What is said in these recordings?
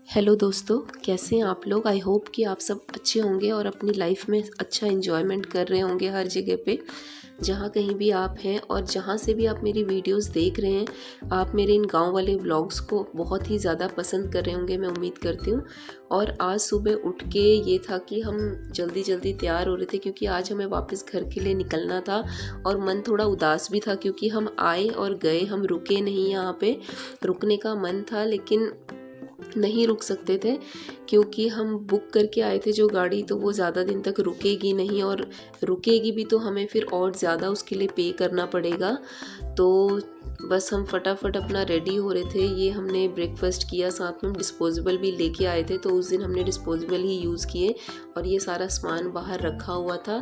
Hello दोस्तों, कैसे हैं आप लोग। आई होप कि आप सब अच्छे होंगे और अपनी लाइफ में अच्छा एंजॉयमेंट कर रहे होंगे हर जगह पे, जहाँ कहीं भी आप हैं और जहाँ से भी आप मेरी वीडियोस देख रहे हैं। आप मेरे इन गांव वाले व्लॉग्स को बहुत ही ज़्यादा पसंद कर रहे होंगे, मैं उम्मीद करती हूँ। और आज सुबह उठ के ये था कि हम जल्दी जल्दी तैयार हो रहे थे क्योंकि आज हमें वापस घर के लिए निकलना था। और मन थोड़ा उदास भी था क्योंकि हम आए और गए, हम रुके नहीं। यहाँ पे रुकने का मन था लेकिन नहीं रुक सकते थे क्योंकि हम बुक करके आए थे जो गाड़ी, तो वो ज़्यादा दिन तक रुकेगी नहीं, और रुकेगी भी तो हमें फिर और ज़्यादा उसके लिए पे करना पड़ेगा। तो बस हम फटाफट अपना रेडी हो रहे थे। ये हमने ब्रेकफास्ट किया, साथ में डिस्पोजेबल भी लेके आए थे, तो उस दिन हमने डिस्पोजेबल ही यूज़ किए और ये सारा सामान बाहर रखा हुआ था।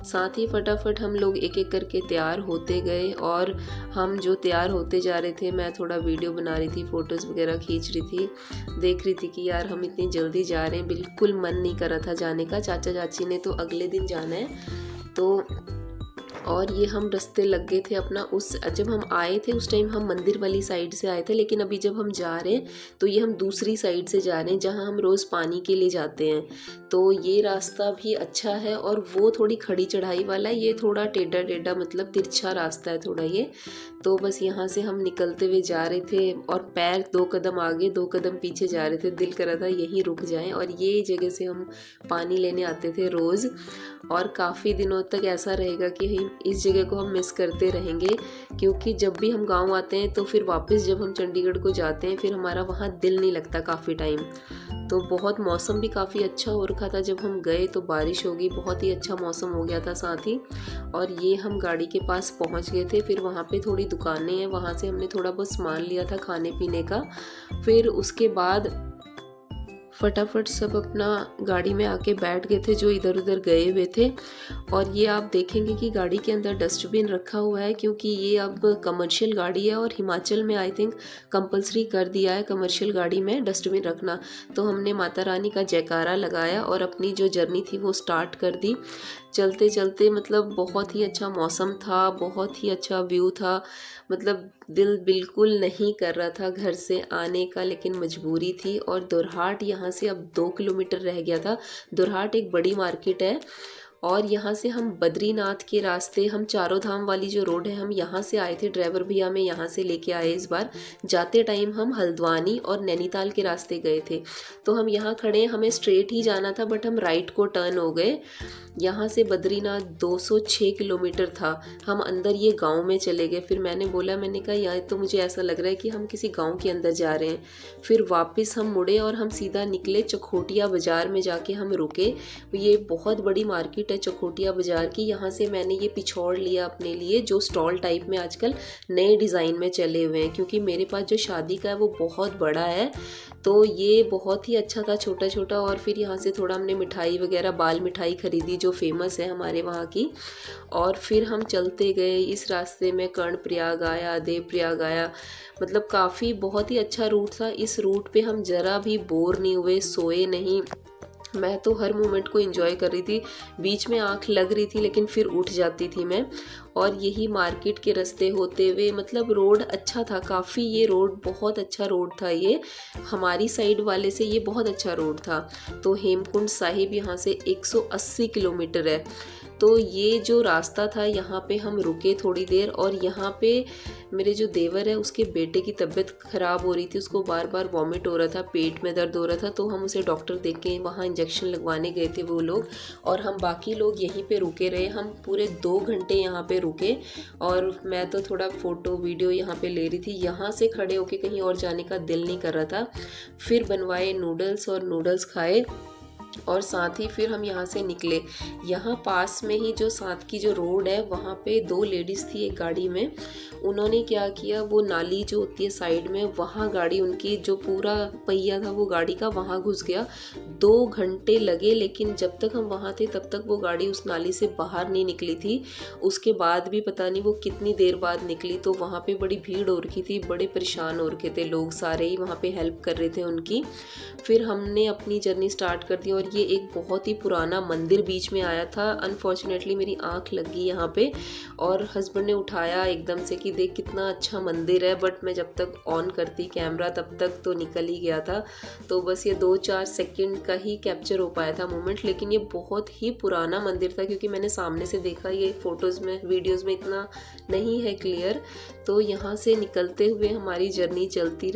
साथ ही फटाफट हम लोग एक एक करके तैयार होते गए। और हम जो तैयार होते जा रहे थे, मैं थोड़ा वीडियो बना रही थी, फ़ोटोज़ वगैरह खींच रही थी, देख रही थी कि यार हम इतनी जल्दी जा रहे हैं, बिल्कुल मन नहीं कर रहा था जाने का। चाचा चाची ने तो अगले दिन जाना है। तो और ये हम रास्ते लग गए थे अपना। उस जब हम आए थे उस टाइम हम मंदिर वाली साइड से आए थे, लेकिन अभी जब हम जा रहे हैं तो ये हम दूसरी साइड से जा रहे हैं जहाँ हम रोज़ पानी के लिए जाते हैं। तो ये रास्ता भी अच्छा है और वो थोड़ी खड़ी चढ़ाई वाला है, ये थोड़ा टेढ़ा टेढ़ा, मतलब तिरछा रास्ता है थोड़ा ये। तो बस यहाँ से हम निकलते हुए जा रहे थे और पैर 2 कदम आगे 2 कदम पीछे जा रहे थे। दिल कर रहा था यहीं रुक जाएं। और ये जगह से हम पानी लेने आते थे रोज़, और काफ़ी दिनों तक ऐसा रहेगा कि इस जगह को हम मिस करते रहेंगे क्योंकि जब भी हम गांव आते हैं तो फिर वापस जब हम चंडीगढ़ को जाते हैं फिर हमारा वहाँ दिल नहीं लगता काफ़ी टाइम। तो बहुत मौसम भी काफ़ी अच्छा हो रखा था, जब हम गए तो बारिश होगी, बहुत ही अच्छा मौसम हो गया था साथ ही। और ये हम गाड़ी के पास पहुँच गए थे। फिर वहाँ पे थोड़ी दुकानें हैं, वहाँ से हमने थोड़ा बहुत सामान लिया था खाने पीने का। फिर उसके बाद फटाफट सब अपना गाड़ी में आके बैठ गए थे जो इधर उधर गए हुए थे। और ये आप देखेंगे कि गाड़ी के अंदर डस्टबिन रखा हुआ है क्योंकि ये अब कमर्शियल गाड़ी है और हिमाचल में आई थिंक कंपलसरी कर दिया है कमर्शियल गाड़ी में डस्टबिन रखना। तो हमने माता रानी का जयकारा लगाया और अपनी जो जर्नी थी वो स्टार्ट कर दी। चलते चलते मतलब बहुत ही अच्छा मौसम था, बहुत ही अच्छा व्यू था। मतलब दिल बिल्कुल नहीं कर रहा था घर से आने का, लेकिन मजबूरी थी। और दुरहाट यहाँ से अब 2 किलोमीटर रह गया था। दुरहाट एक बड़ी मार्केट है और यहाँ से हम बद्रीनाथ के रास्ते, हम चारों धाम वाली जो रोड है, हम यहाँ से आए थे। ड्राइवर भैया हमें यहाँ से लेके आए इस बार। जाते टाइम हम हल्द्वानी और नैनीताल के रास्ते गए थे। तो हम यहाँ खड़े, हमें स्ट्रेट ही जाना था बट हम राइट को टर्न हो गए। यहाँ से बद्रीनाथ 206 किलोमीटर था। हम अंदर ये गांव में चले गए। फिर मैंने कहा यार तो मुझे ऐसा लग रहा है कि हम किसी गांव के अंदर जा रहे हैं। फिर वापस हम मुड़े और हम सीधा निकले चकोटिया बाज़ार में, जाके हम रुके। ये बहुत बड़ी मार्केट है चकोटिया बाज़ार की। यहाँ से मैंने ये पिछोड़ लिया अपने लिए, जो स्टॉल टाइप में आजकल नए डिज़ाइन में चले हुए हैं, क्योंकि मेरे पास जो शादी का है वो बहुत बड़ा है। तो ये बहुत ही अच्छा था, छोटा छोटा। और फिर यहाँ से थोड़ा हमने मिठाई वगैरह, बाल मिठाई खरीदी जो फेमस है हमारे वहाँ की। और फिर हम चलते गए इस रास्ते में, कर्णप्रयाग आया, देवप्रयाग आया। मतलब काफ़ी बहुत ही अच्छा रूट था। इस रूट पे हम ज़रा भी बोर नहीं हुए, सोए नहीं। मैं तो हर मोमेंट को एंजॉय कर रही थी। बीच में आंख लग रही थी लेकिन फिर उठ जाती थी मैं। और यही मार्केट के रास्ते होते हुए, मतलब रोड अच्छा था काफ़ी। ये रोड बहुत अच्छा रोड था, ये हमारी साइड वाले से ये बहुत अच्छा रोड था। तो हेमकुंड साहिब यहाँ से 180 किलोमीटर है। तो ये जो रास्ता था, यहाँ पे हम रुके थोड़ी देर। और यहाँ पे मेरे जो देवर है उसके बेटे की तबीयत ख़राब हो रही थी, उसको बार बार वॉमिट हो रहा था, पेट में दर्द हो रहा था। तो हम उसे डॉक्टर देख के वहाँ इंजेक्शन लगवाने गए थे वो लोग, और हम बाकी लोग यहीं पे रुके रहे। हम पूरे 2 घंटे यहाँ पे रुके। और मैं तो थोड़ा फ़ोटो वीडियो यहाँ पे ले रही थी। यहाँ से खड़े होके कहीं और जाने का दिल नहीं कर रहा था। फिर बनवाए नूडल्स और नूडल्स खाए और साथ ही फिर हम यहाँ से निकले। यहाँ पास में ही जो साथ की जो रोड है, वहाँ पे 2 लेडीज़ थी एक गाड़ी में। उन्होंने क्या किया, वो नाली जो होती है साइड में, वहाँ गाड़ी उनकी जो पूरा पहिया था वो गाड़ी का वहाँ घुस गया। 2 घंटे लगे, लेकिन जब तक हम वहाँ थे तब तक वो गाड़ी उस नाली से बाहर नहीं निकली थी। उसके बाद भी पता नहीं वो कितनी देर बाद निकली। तो वहाँ पे बड़ी भीड़ हो रखी थी, बड़े परेशान हो रखे थे लोग, सारे ही वहाँ पे हेल्प कर रहे थे उनकी। फिर हमने अपनी जर्नी स्टार्ट कर दी। और ये एक बहुत ही पुराना मंदिर बीच में आया था। अनफॉर्चुनेटली मेरी आंख लग गई यहाँ पे और हस्बैंड ने उठाया एकदम से कि देख कितना अच्छा मंदिर है, बट मैं जब तक ऑन करती कैमरा तब तक तो निकल ही गया था। तो बस ये 2-4 सेकंड का ही कैप्चर हो पाया था मोमेंट, लेकिन ये बहुत ही पुराना मंदिर था क्योंकि मैंने सामने से देखा, ये फ़ोटोज़ में वीडियोज़ में इतना नहीं है क्लियर। तो यहाँ से निकलते हुए हमारी जर्नी चलती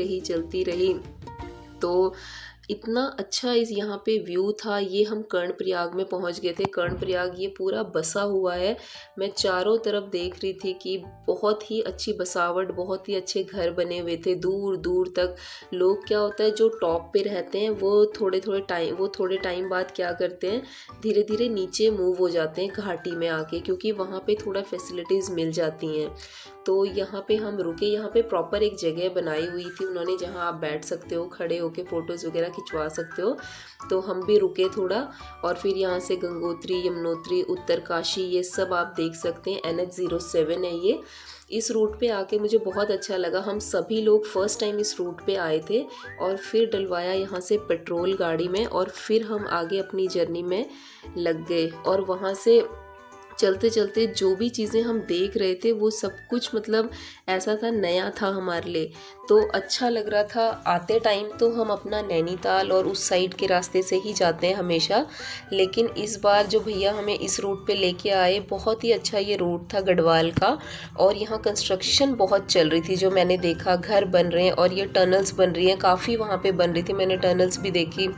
रही। तो इतना अच्छा इस यहाँ पे व्यू था। ये हम कर्णप्रयाग में पहुँच गए थे। कर्णप्रयाग ये पूरा बसा हुआ है। मैं चारों तरफ देख रही थी कि बहुत ही अच्छी बसावट, बहुत ही अच्छे घर बने हुए थे दूर दूर तक। लोग क्या होता है जो टॉप पे रहते हैं वो थोड़े टाइम बाद क्या करते हैं, धीरे धीरे नीचे मूव हो जाते हैं घाटी में आके, क्योंकि वहाँ पे थोड़ा फैसिलिटीज़ मिल जाती हैं। तो यहाँ पे हम रुके। यहाँ पे प्रॉपर एक जगह बनाई हुई थी उन्होंने जहाँ आप बैठ सकते हो, खड़े होके फ़ोटोज़ वगैरह खिंचवा सकते हो। तो हम भी रुके थोड़ा और फिर यहाँ से गंगोत्री, यमुनोत्री, उत्तरकाशी ये सब आप देख सकते हैं। NH-07 है ये। इस रूट पे आके मुझे बहुत अच्छा लगा। हम सभी लोग फर्स्ट टाइम इस रूट पे आए थे और फिर डलवाया यहाँ से पेट्रोल गाड़ी में और फिर हम आगे अपनी जर्नी में लग गए। और वहाँ से चलते चलते जो भी चीज़ें हम देख रहे थे वो सब कुछ मतलब ऐसा था, नया था हमारे लिए, तो अच्छा लग रहा था। आते टाइम तो हम अपना नैनीताल और उस साइड के रास्ते से ही जाते हैं हमेशा, लेकिन इस बार जो भैया हमें इस रूट पे लेके आए, बहुत ही अच्छा ये रूट था गढ़वाल का। और यहाँ कंस्ट्रक्शन बहुत चल रही थी जो मैंने देखा, घर बन रहे हैं और ये टनल्स बन रही हैं, काफ़ी वहाँ पे बन रही थी, मैंने टनल्स भी देखी।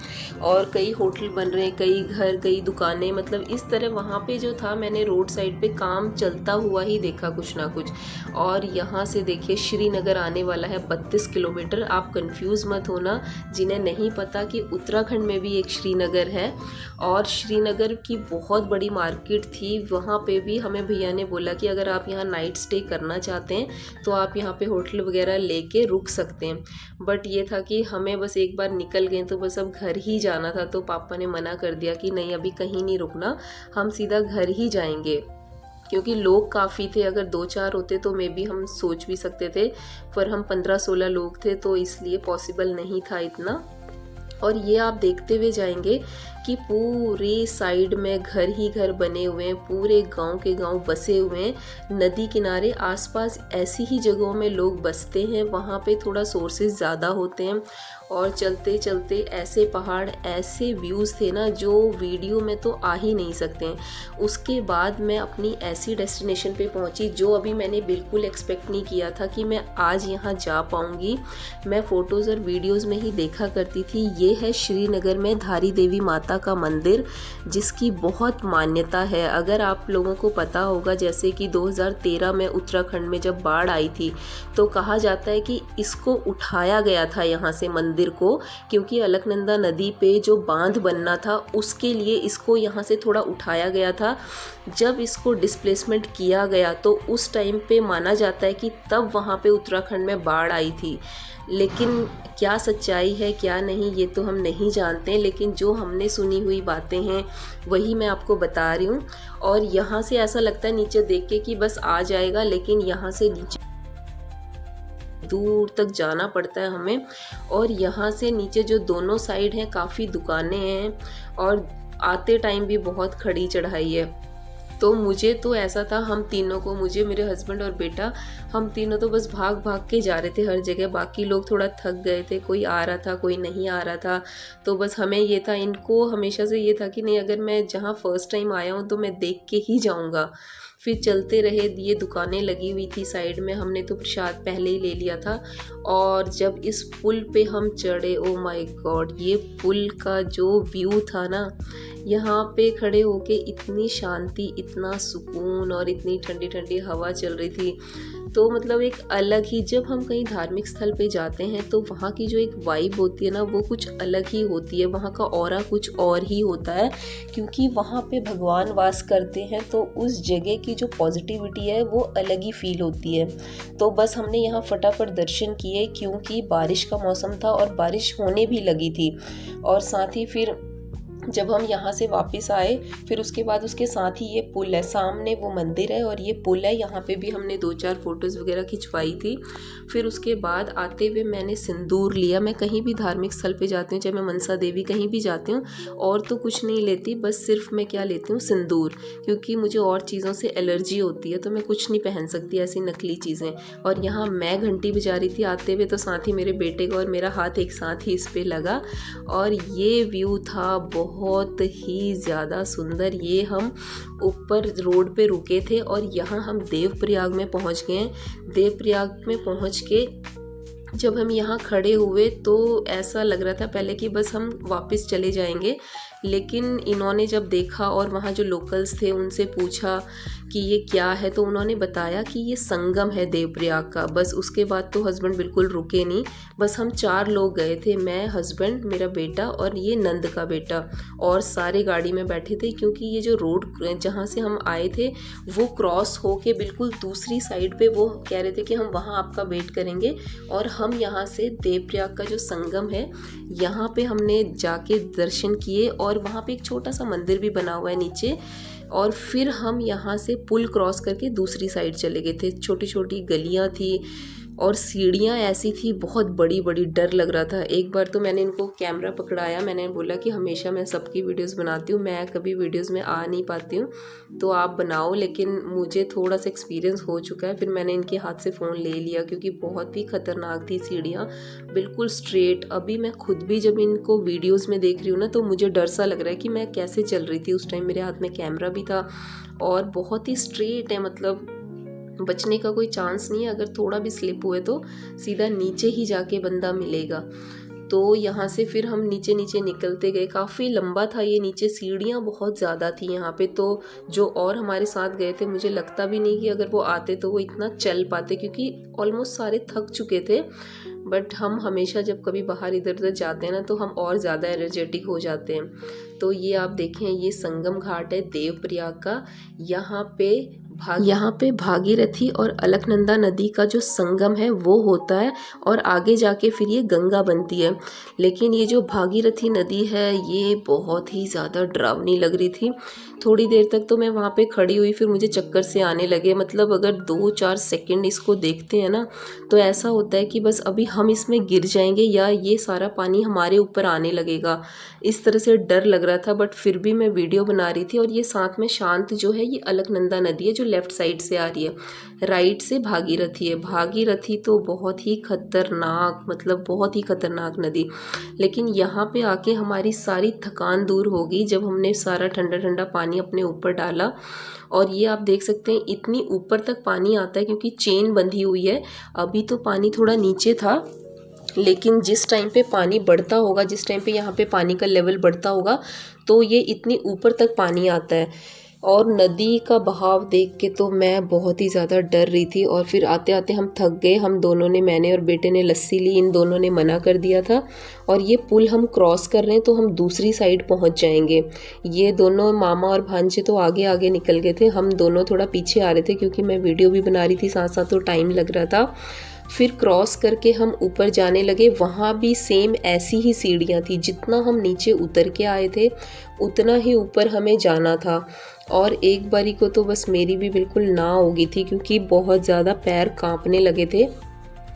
और कई होटल बन रहे हैं, कई घर, कई दुकानें, मतलब इस तरह वहाँ पे जो था मैंने रोड साइड पे काम चलता हुआ ही देखा कुछ ना कुछ। और यहाँ से देखिए श्रीनगर आने वाला है 32 किलोमीटर। आप कंफ्यूज मत होना जिन्हें नहीं पता कि उत्तराखंड में भी एक श्रीनगर है। और श्रीनगर की बहुत बड़ी मार्केट थी, वहाँ पे भी हमें भैया ने बोला कि अगर आप यहाँ नाइट स्टे करना चाहते हैं तो आप यहाँ पे होटल वगैरह लेके रुक सकते हैं। बट ये था कि हमें बस एक बार निकल गए तो बस अब घर ही जाना था, तो पापा ने मना कर दिया कि नहीं अभी कहीं नहीं रुकना, हम सीधा घर ही जाएंगे। क्योंकि लोग काफ़ी थे, अगर 2-4 होते तो मे बी हम सोच भी सकते थे, पर हम 15-16 लोग थे तो इसलिए पॉसिबल नहीं था इतना। और ये आप देखते हुए जाएंगे कि पूरे साइड में घर ही घर बने हुए हैं, पूरे गांव के गांव बसे हुए हैं। नदी किनारे आसपास ऐसी ही जगहों में लोग बसते हैं, वहाँ पे थोड़ा सोर्सेज ज़्यादा होते हैं। और चलते चलते ऐसे पहाड़, ऐसे व्यूज़ थे ना जो वीडियो में तो आ ही नहीं सकते हैं। उसके बाद मैं अपनी ऐसी डेस्टिनेशन पे पहुंची जो अभी मैंने बिल्कुल एक्सपेक्ट नहीं किया था कि मैं आज यहाँ जा पाऊँगी। मैं फ़ोटोज़ और वीडियोज़ में ही देखा करती थी। ये है श्रीनगर में धारी देवी माता का मंदिर, जिसकी बहुत मान्यता है। अगर आप लोगों को पता होगा, जैसे कि 2013 में उत्तराखंड में जब बाढ़ आई थी तो कहा जाता है कि इसको उठाया गया था यहाँ से मंदिर को, क्योंकि अलकनंदा नदी पे जो बांध बनना था उसके लिए इसको यहाँ से थोड़ा उठाया गया था। जब इसको डिस्प्लेसमेंट किया गया तो उस टाइम पे माना जाता है कि तब वहाँ पे उत्तराखंड में बाढ़ आई थी। लेकिन क्या सच्चाई है क्या नहीं ये तो हम नहीं जानते, लेकिन जो हमने सुनी हुई बातें हैं वही मैं आपको बता रही हूँ। और यहाँ से ऐसा लगता है नीचे देख के कि बस आ जाएगा, लेकिन यहाँ से नीचे दूर तक जाना पड़ता है हमें। और यहाँ से नीचे जो दोनों साइड हैं काफ़ी दुकानें हैं और आते टाइम भी बहुत खड़ी चढ़ाई है। तो मुझे तो ऐसा था, हम तीनों को, मुझे, मेरे हस्बैंड और बेटा, हम तीनों तो बस भाग भाग के जा रहे थे हर जगह। बाकी लोग थोड़ा थक गए थे, कोई आ रहा था कोई नहीं आ रहा था। तो बस हमें ये था, इनको हमेशा से ये था कि नहीं अगर मैं जहाँ फर्स्ट टाइम आया हूँ तो मैं देख के ही जाऊँगा। फिर चलते रहे, ये दुकानें लगी हुई थी साइड में, हमने तो प्रसाद पहले ही ले लिया था। और जब इस पुल पे हम चढ़े, ओ माय गॉड, ये पुल का जो व्यू था ना, यहाँ पे खड़े होके इतनी शांति, इतना सुकून और इतनी ठंडी ठंडी हवा चल रही थी। तो मतलब एक अलग ही, जब हम कहीं धार्मिक स्थल पे जाते हैं तो वहाँ की जो एक वाइब होती है ना वो कुछ अलग ही होती है, वहाँ का ऑरा कुछ और ही होता है, क्योंकि वहाँ पे भगवान वास करते हैं। तो उस जगह की जो पॉजिटिविटी है वो अलग ही फील होती है। तो बस हमने यहाँ फटाफट दर्शन किए, क्योंकि बारिश का मौसम था और बारिश होने भी लगी थी। और साथ ही फिर जब हम यहाँ से वापस आए फिर उसके बाद उसके साथ ही ये पुल है, सामने वो मंदिर है और ये पुल है, यहाँ पे भी हमने 2-4 फ़ोटोज़ वगैरह खिंचवाई थी। फिर उसके बाद आते हुए मैंने सिंदूर लिया। मैं कहीं भी धार्मिक स्थल पे जाती हूँ, चाहे मैं मनसा देवी कहीं भी जाती हूँ, और तो कुछ नहीं लेती, बस सिर्फ मैं क्या लेती हूँ, सिंदूर, क्योंकि मुझे और चीज़ों से एलर्जी होती है, तो मैं कुछ नहीं पहन सकती ऐसी नकली चीज़ें। और यहाँ मैं घंटी बजा रही थी आते हुए, तो साथ ही मेरे बेटे का और मेरा हाथ एक साथ ही इस पर लगा, और ये व्यू था बहुत ही ज़्यादा सुंदर। ये हम ऊपर रोड पे रुके थे और यहाँ हम देवप्रयाग में पहुँच गए। देवप्रयाग में पहुँच के जब हम यहाँ खड़े हुए तो ऐसा लग रहा था पहले कि बस हम वापस चले जाएंगे, लेकिन इन्होंने जब देखा और वहाँ जो लोकल्स थे उनसे पूछा कि ये क्या है, तो उन्होंने बताया कि ये संगम है देवप्रयाग का। बस उसके बाद तो हस्बैंड बिल्कुल रुके नहीं। बस हम 4 लोग गए थे, मैं, हस्बैंड, मेरा बेटा और ये नंद का बेटा, और सारे गाड़ी में बैठे थे, क्योंकि ये जो रोड जहाँ से हम आए थे वो क्रॉस होके बिल्कुल दूसरी साइड पे वो कह रहे थे कि हम वहाँ आपका वेट करेंगे, और हम यहाँ से देवप्रयाग का जो संगम है यहाँ पे हमने जाके दर्शन किए, और वहाँ पे एक छोटा सा मंदिर भी बना हुआ है नीचे, और फिर हम यहाँ से पुल क्रॉस करके दूसरी साइड चले गए थे। छोटी छोटी गलियाँ थी और सीढ़ियाँ ऐसी थी बहुत बड़ी बड़ी, डर लग रहा था। एक बार तो मैंने इनको कैमरा पकड़ाया, मैंने बोला कि हमेशा मैं सबकी वीडियोस बनाती हूँ, मैं कभी वीडियोस में आ नहीं पाती हूँ, तो आप बनाओ, लेकिन मुझे थोड़ा सा एक्सपीरियंस हो चुका है। फिर मैंने इनके हाथ से फ़ोन ले लिया, क्योंकि बहुत ही ख़तरनाक थी सीढ़ियाँ, बिल्कुल स्ट्रेट। अभी मैं खुद भी जब इनको वीडियोज़ में देख रही हूँ ना, तो मुझे डर सा लग रहा है कि मैं कैसे चल रही थी। उस टाइम मेरे हाथ में कैमरा भी था, और बहुत ही स्ट्रेट है, मतलब बचने का कोई चांस नहीं है। अगर थोड़ा भी स्लिप हुए तो सीधा नीचे ही जाके बंदा मिलेगा। तो यहाँ से फिर हम नीचे नीचे निकलते गए। काफ़ी लंबा था ये, नीचे सीढ़ियाँ बहुत ज़्यादा थी यहाँ पे। तो जो और हमारे साथ गए थे, मुझे लगता भी नहीं कि अगर वो आते तो वो इतना चल पाते, क्योंकि ऑलमोस्ट सारे थक चुके थे। बट हम हमेशा जब कभी बाहर इधर उधर जाते हैं ना, तो हम और ज़्यादा एनर्जेटिक हो जाते हैं। तो ये आप देखें, ये संगम घाट है देवप्रयाग का। यहाँ पे भागीरथी और अलकनंदा नदी का जो संगम है वो होता है, और आगे जाके फिर ये गंगा बनती है। लेकिन ये जो भागीरथी नदी है ये बहुत ही ज़्यादा डरावनी लग रही थी। थोड़ी देर तक तो मैं वहाँ पे खड़ी हुई, फिर मुझे चक्कर से आने लगे। मतलब अगर 2-4 सेकंड इसको देखते हैं ना, तो ऐसा होता है कि बस अभी हम इसमें गिर जाएंगे या ये सारा पानी हमारे ऊपर आने लगेगा। इस तरह से डर लग रहा था, बट फिर भी मैं वीडियो बना रही थी। और ये साथ में शांत जो है, ये अलकनंदा नदी है जो लेफ़्ट साइड से आ रही है, राइट से भागीरथी है। भागीरथी तो बहुत ही खतरनाक, मतलब बहुत ही खतरनाक नदी। लेकिन यहाँ पे आके हमारी सारी थकान दूर हो गई जब हमने सारा ठंडा ठंडा पानी अपने ऊपर डाला। और ये आप देख सकते हैं इतनी ऊपर तक पानी आता है, क्योंकि चेन बंधी हुई है। अभी तो पानी थोड़ा नीचे था, लेकिन जिस टाइम पे पानी बढ़ता होगा, जिस टाइम पे यहाँ पे पानी का लेवल बढ़ता होगा, तो ये इतनी ऊपर तक पानी आता है। और नदी का बहाव देख के तो मैं बहुत ही ज़्यादा डर रही थी। और फिर आते आते हम थक गए। हम दोनों ने, मैंने और बेटे ने लस्सी ली, इन दोनों ने मना कर दिया था। और ये पुल हम क्रॉस कर रहे हैं तो हम दूसरी साइड पहुंच जाएंगे। ये दोनों मामा और भांजे तो आगे आगे निकल गए थे, हम दोनों थोड़ा पीछे आ रहे थे, क्योंकि मैं वीडियो भी बना रही थी साथ साथ, तो टाइम लग रहा था। फिर क्रॉस करके हम ऊपर जाने लगे। वहाँ भी सेम ऐसी ही सीढ़ियाँ थी, जितना हम नीचे उतर के आए थे उतना ही ऊपर हमें जाना था। और एक बारी को तो बस मेरी भी बिल्कुल ना हो गई थी, क्योंकि बहुत ज़्यादा पैर कांपने लगे थे।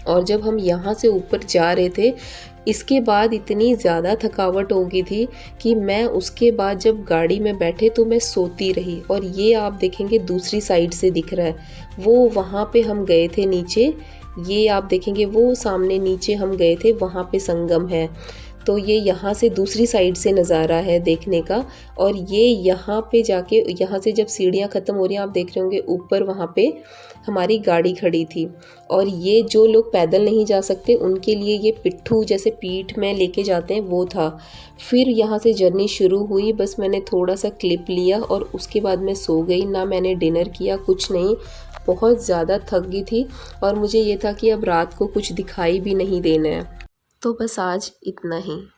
और जब हम यहाँ से ऊपर जा रहे थे, इसके बाद इतनी ज़्यादा थकावट हो गई थी कि मैं उसके बाद जब गाड़ी में बैठे तो मैं सोती रही। और ये आप देखेंगे दूसरी साइड से दिख रहा है, वो वहाँ पे हम गए थे नीचे। ये आप देखेंगे वो सामने नीचे हम गए थे, वहाँ पे संगम है। तो ये यहाँ से दूसरी साइड से नज़ारा है देखने का। और ये यहाँ पे जाके, यहाँ से जब सीढ़ियाँ ख़त्म हो रही हैं, आप देख रहे होंगे ऊपर वहाँ पे हमारी गाड़ी खड़ी थी। और ये जो लोग पैदल नहीं जा सकते उनके लिए ये पिट्ठू जैसे पीठ में लेके जाते हैं, वो था। फिर यहाँ से जर्नी शुरू हुई। बस मैंने थोड़ा सा क्लिप लिया और उसके बाद मैं सो गई। ना मैंने डिनर किया, कुछ नहीं, बहुत ज़्यादा थक गई थी। और मुझे ये था कि अब रात को कुछ दिखाई भी नहीं देना है। तो बस आज इतना ही।